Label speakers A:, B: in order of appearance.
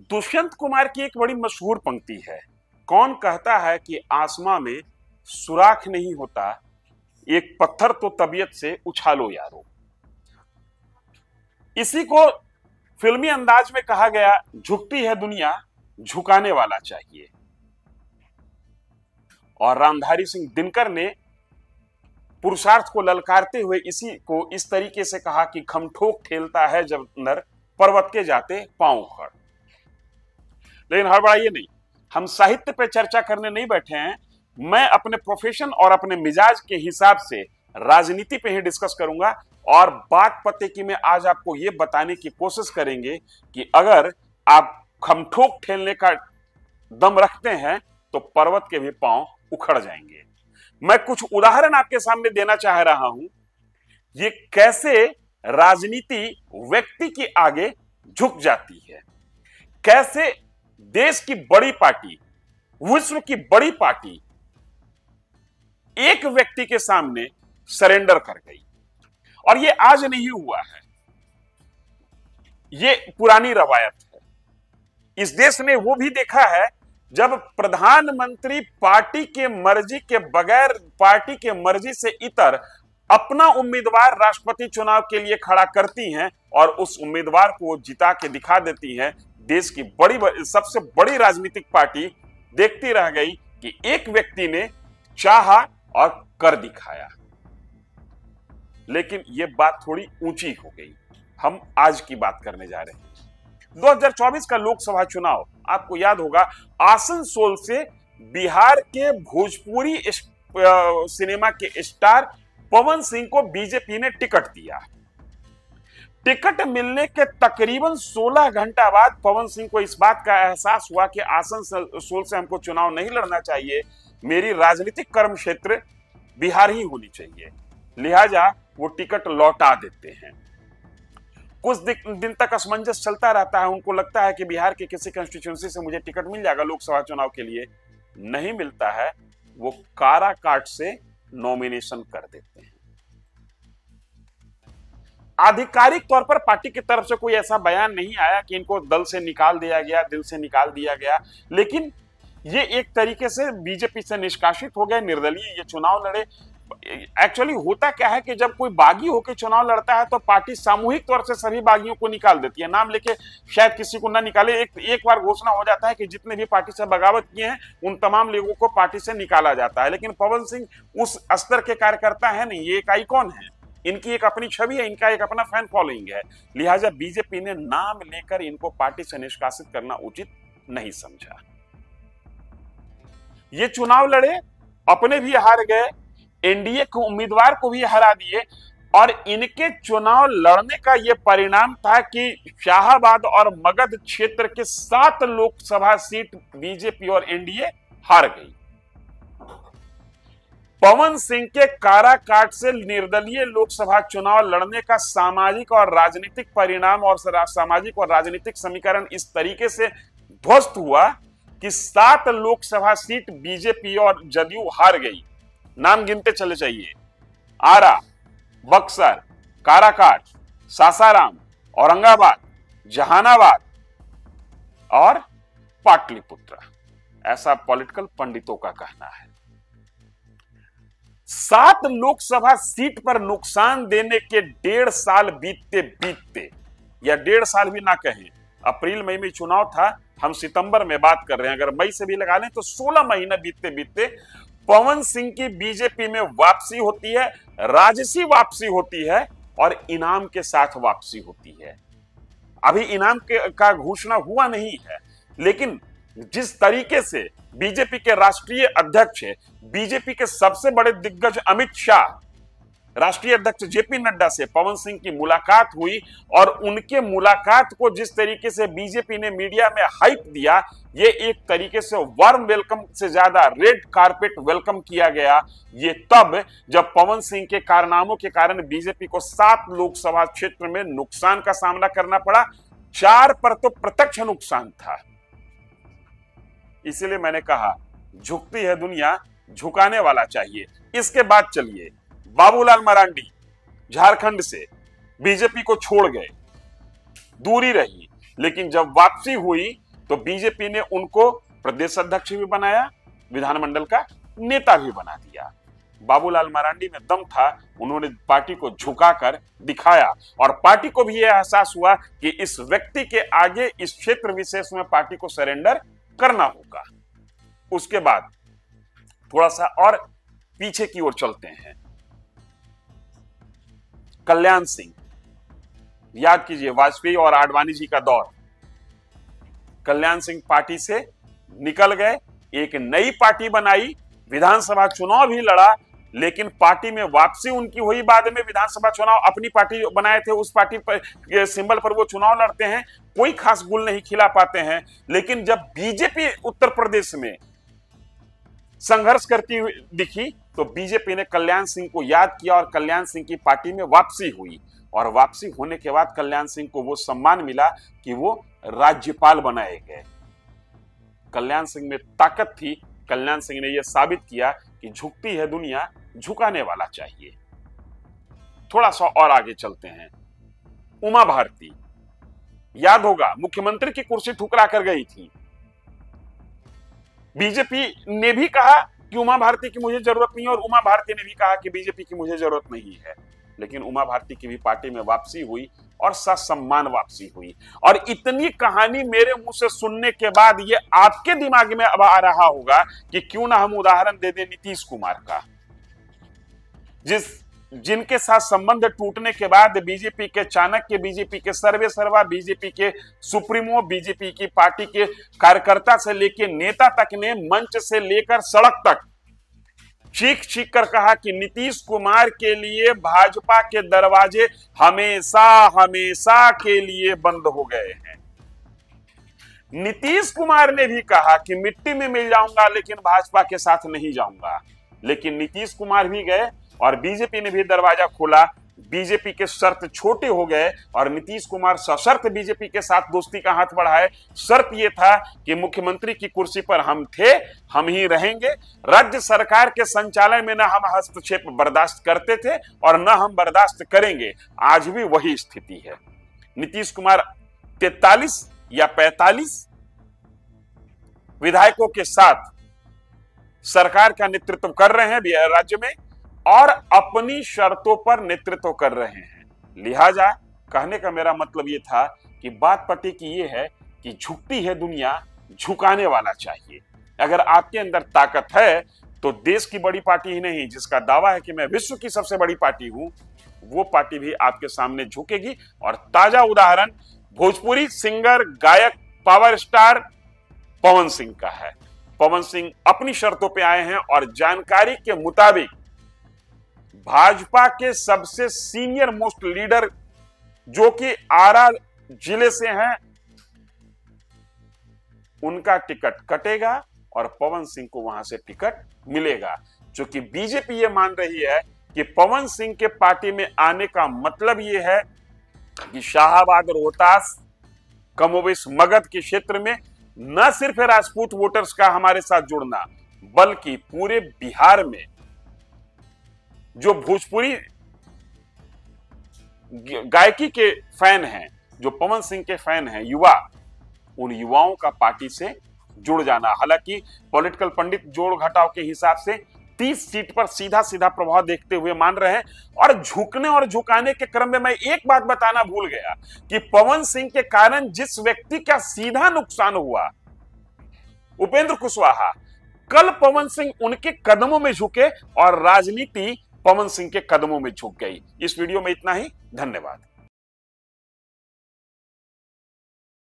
A: दुष्यंत कुमार की एक बड़ी मशहूर पंक्ति है, कौन कहता है कि आसमां में सुराख नहीं होता, एक पत्थर तो तबीयत से उछालो यारो। इसी को फिल्मी अंदाज में कहा गया, झुकती है दुनिया, झुकाने वाला चाहिए। और रामधारी सिंह दिनकर ने पुरुषार्थ को ललकारते हुए इसी को इस तरीके से कहा कि खमठोक ठेलता है जब नर, पर्वत के जाते पांव उखड़। लेकिन हड़बड़ाइए नहीं, हम साहित्य पे चर्चा करने नहीं बैठे हैं। मैं अपने प्रोफेशन और अपने मिजाज के हिसाब से राजनीति पे ही डिस्कस करूंगा। और बात पते की मैं आज आपको ये बताने की कोशिश करेंगे कि अगर आप खमठोक ठेलने का दम रखते हैं तो पर्वत के भी पांव उखड़ जाएंगे। मैं कुछ उदाहरण आपके सामने देना चाह रहा हूं, ये कैसे राजनीति व्यक्ति के आगे झुक जाती है, कैसे देश की बड़ी पार्टी, विश्व की बड़ी पार्टी एक व्यक्ति के सामने सरेंडर कर गई। और ये आज नहीं हुआ है, ये पुरानी रवायत है। इस देश ने वो भी देखा है जब प्रधानमंत्री पार्टी के मर्जी के बगैर, पार्टी के मर्जी से इतर अपना उम्मीदवार राष्ट्रपति चुनाव के लिए खड़ा करती हैं और उस उम्मीदवार को जिता के दिखा देती हैं। देश की सबसे बड़ी राजनीतिक पार्टी देखती रह गई कि एक व्यक्ति ने चाहा और कर दिखाया। लेकिन यह बात थोड़ी ऊंची हो गई। हम आज की बात करने जा रहे हैं 2024 का लोकसभा चुनाव। आपको याद होगा, आसनसोल से बिहार के भोजपुरी सिनेमा के स्टार पवन सिंह को बीजेपी ने टिकट दिया। टिकट मिलने के तकरीबन 16 घंटा बाद पवन सिंह को इस बात का एहसास हुआ कि आसनसोल से हमको चुनाव नहीं लड़ना चाहिए, मेरी राजनीतिक कर्म क्षेत्र बिहार ही होनी चाहिए, लिहाजा वो टिकट लौटा देते हैं। कुछ दिन तक असमंजस चलता रहता है, उनको लगता है कि बिहार के किसी कंस्टिट्यूंसी से मुझे टिकट मिल जाएगा लोकसभा चुनाव के लिए, नहीं मिलता है, वो काराकाट से नॉमिनेशन कर देते हैं। आधिकारिक तौर पर पार्टी की तरफ से कोई ऐसा बयान नहीं आया कि इनको दल से निकाल दिया गया, दिल से निकाल दिया गया, लेकिन ये एक तरीके से बीजेपी से निष्कासित हो गए, निर्दलीय ये चुनाव लड़े। एक्चुअली होता क्या है कि जब कोई बागी होकर चुनाव लड़ता है तो पार्टी सामूहिक तौर से सभी बागियों को निकाल देती है, नाम लेके शायद किसी को ना निकाले। एक बार घोषणा हो जाता है कि जितने भी पार्टी से बगावत किए हैं उन तमाम लोगों को पार्टी से निकाला जाता है। लेकिन पवन सिंह उस स्तर के कार्यकर्ता है नहीं, ये एक आइकॉन है, इनकी एक अपनी छवि है, इनका एक अपना फैन फॉलोइंग है। लिहाजा बीजेपी ने नाम लेकर इनको पार्टी से निष्कासित करना उचित नहीं समझा। ये चुनाव लड़े, अपने भी हार गए, एनडीए के उम्मीदवार को भी हरा दिए। और इनके चुनाव लड़ने का यह परिणाम था कि शाहाबाद और मगध क्षेत्र के 7 लोकसभा सीट बीजेपी और एनडीए हार गई। पवन सिंह के काराकाट से निर्दलीय लोकसभा चुनाव लड़ने का सामाजिक और राजनीतिक परिणाम और सामाजिक और राजनीतिक समीकरण इस तरीके से ध्वस्त हुआ कि 7 लोकसभा सीट बीजेपी और जदयू हार गई। नाम गिनते चले जाइए, आरा, बक्सर, काराकाट, सासाराम, औरंगाबाद, जहानाबाद और पाटलिपुत्र, ऐसा पॉलिटिकल पंडितों का कहना है। 7 लोकसभा सीट पर नुकसान देने के 1.5 साल बीतते बीतते, या 1.5 साल भी ना कहें, अप्रैल मई में चुनाव था, हम सितंबर में बात कर रहे हैं, अगर मई से भी लगा लें तो 16 महीना बीतते बीतते पवन सिंह की बीजेपी में वापसी होती है, राजसी वापसी होती है और इनाम के साथ वापसी होती है। अभी इनाम का घोषणा हुआ नहीं है, लेकिन जिस तरीके से बीजेपी के राष्ट्रीय अध्यक्ष, बीजेपी के सबसे बड़े दिग्गज अमित शाह, राष्ट्रीय अध्यक्ष जेपी नड्डा से पवन सिंह की मुलाकात हुई और उनके मुलाकात को जिस तरीके से बीजेपी ने मीडिया में हाइप दिया, ये एक तरीके से वार्म वेलकम से ज्यादा रेड कारपेट वेलकम किया गया। ये तब जब पवन सिंह के कारनामों के कारण बीजेपी को 7 लोकसभा क्षेत्र में नुकसान का सामना करना पड़ा, 4 पर तो प्रत्यक्ष नुकसान था। इसीलिए मैंने कहा, झुकती है दुनिया, झुकाने वाला चाहिए। इसके बाद चलिए, बाबूलाल मरांडी झारखंड से बीजेपी को छोड़ गए, दूरी रही, लेकिन जब वापसी हुई तो बीजेपी ने उनको प्रदेश अध्यक्ष भी बनाया, विधानमंडल का नेता भी बना दिया। बाबूलाल मरांडी में दम था, उन्होंने पार्टी को झुकाकर दिखाया और पार्टी को भी यह एहसास हुआ कि इस व्यक्ति के आगे इस क्षेत्र विशेष में पार्टी को सरेंडर करना होगा। उसके बाद थोड़ा सा और पीछे की ओर चलते हैं। कल्याण सिंह, याद कीजिए वाजपेयी और आडवाणी जी का दौर। कल्याण सिंह पार्टी से निकल गए, एक नई पार्टी बनाई, विधानसभा चुनाव भी लड़ा, लेकिन पार्टी में वापसी उनकी हुई बाद में। विधानसभा चुनाव अपनी पार्टी बनाए थे, उस पार्टी पर सिंबल पर वो चुनाव लड़ते हैं, कोई खास गुल नहीं खिला पाते हैं। लेकिन जब बीजेपी उत्तर प्रदेश में संघर्ष करती हुई दिखी तो बीजेपी ने कल्याण सिंह को याद किया और कल्याण सिंह की पार्टी में वापसी हुई। और वापसी होने के बाद कल्याण सिंह को वो सम्मान मिला कि वो राज्यपाल बनाए गए। कल्याण सिंह में ताकत थी। कल्याण सिंह ने यह साबित किया कि झुकती है दुनिया, झुकाने वाला चाहिए। थोड़ा सा और आगे चलते हैं। उमा भारती, याद होगा मुख्यमंत्री की कुर्सी ठुकरा कर गई थी। बीजेपी ने भी कहा कि उमा भारती की मुझे जरूरत नहीं है और उमा भारती ने भी कहा कि बीजेपी की मुझे जरूरत नहीं है। लेकिन उमा भारती की भी पार्टी में वापसी हुई और ससम्मान वापसी हुई। और इतनी कहानी मेरे मुंह से सुनने के बाद ये आपके दिमाग में अब आ रहा होगा कि क्यों ना हम उदाहरण दे दें नीतीश कुमार का, जिनके साथ संबंध टूटने के बाद बीजेपी के चाणक्य, बीजेपी के सर्वे सर्वा, बीजेपी के सुप्रीमो, बीजेपी की पार्टी के कार्यकर्ता से लेकर नेता तक ने मंच से लेकर सड़क तक चीख चीख कर कहा कि नीतीश कुमार के लिए भाजपा के दरवाजे हमेशा हमेशा के लिए बंद हो गए हैं। नीतीश कुमार ने भी कहा कि मिट्टी में मिल जाऊंगा लेकिन भाजपा के साथ नहीं जाऊंगा। लेकिन नीतीश कुमार भी गए और बीजेपी ने भी दरवाजा खोला। बीजेपी के शर्त छोटे हो गए और नीतीश कुमार सशर्त बीजेपी के साथ दोस्ती का हाथ बढ़ाए। शर्त यह था कि मुख्यमंत्री की कुर्सी पर हम थे, हम ही रहेंगे। राज्य सरकार के संचालन में न हम हस्तक्षेप बर्दाश्त करते थे और न हम बर्दाश्त करेंगे। आज भी वही स्थिति है। नीतीश कुमार 43 या 45 विधायकों के साथ सरकार का नेतृत्व कर रहे हैं बिहार राज्य में और अपनी शर्तों पर नेतृत्व कर रहे हैं। लिहाजा कहने का मेरा मतलब यह था कि बात पते की यह है कि झुकती है दुनिया, झुकाने वाला चाहिए। अगर आपके अंदर ताकत है तो देश की बड़ी पार्टी ही नहीं, जिसका दावा है कि मैं विश्व की सबसे बड़ी पार्टी हूं, वो पार्टी भी आपके सामने झुकेगी। और ताजा उदाहरण भोजपुरी सिंगर, गायक, पावर स्टार पवन सिंह का है। पवन सिंह अपनी शर्तों पे आए हैं और जानकारी के मुताबिक भाजपा के सबसे सीनियर मोस्ट लीडर जो कि आरा जिले से हैं, उनका टिकट कटेगा और पवन सिंह को वहां से टिकट मिलेगा। क्योंकि बीजेपी ये मान रही है कि पवन सिंह के पार्टी में आने का मतलब ये है कि शाहाबाद, रोहतास, कमोबेश मगध के क्षेत्र में न सिर्फ राजपूत वोटर्स का हमारे साथ जुड़ना, बल्कि पूरे बिहार में जो भोजपुरी गायकी के फैन हैं, जो पवन सिंह के फैन हैं, युवा, उन युवाओं का पार्टी से जुड़ जाना। हालांकि पॉलिटिकल पंडित जोड़ घटाव के हिसाब से 30 सीट पर सीधा सीधा प्रभाव देखते हुए मान रहे हैं। और झुकने और झुकाने के क्रम में मैं एक बात बताना भूल गया कि पवन सिंह के कारण जिस व्यक्ति का सीधा नुकसान हुआ, उपेंद्र कुशवाहा, कल पवन सिंह उनके कदमों में झुके और राजनीति पवन सिंह के कदमों में झुक गई। इस वीडियो में इतना ही। धन्यवाद।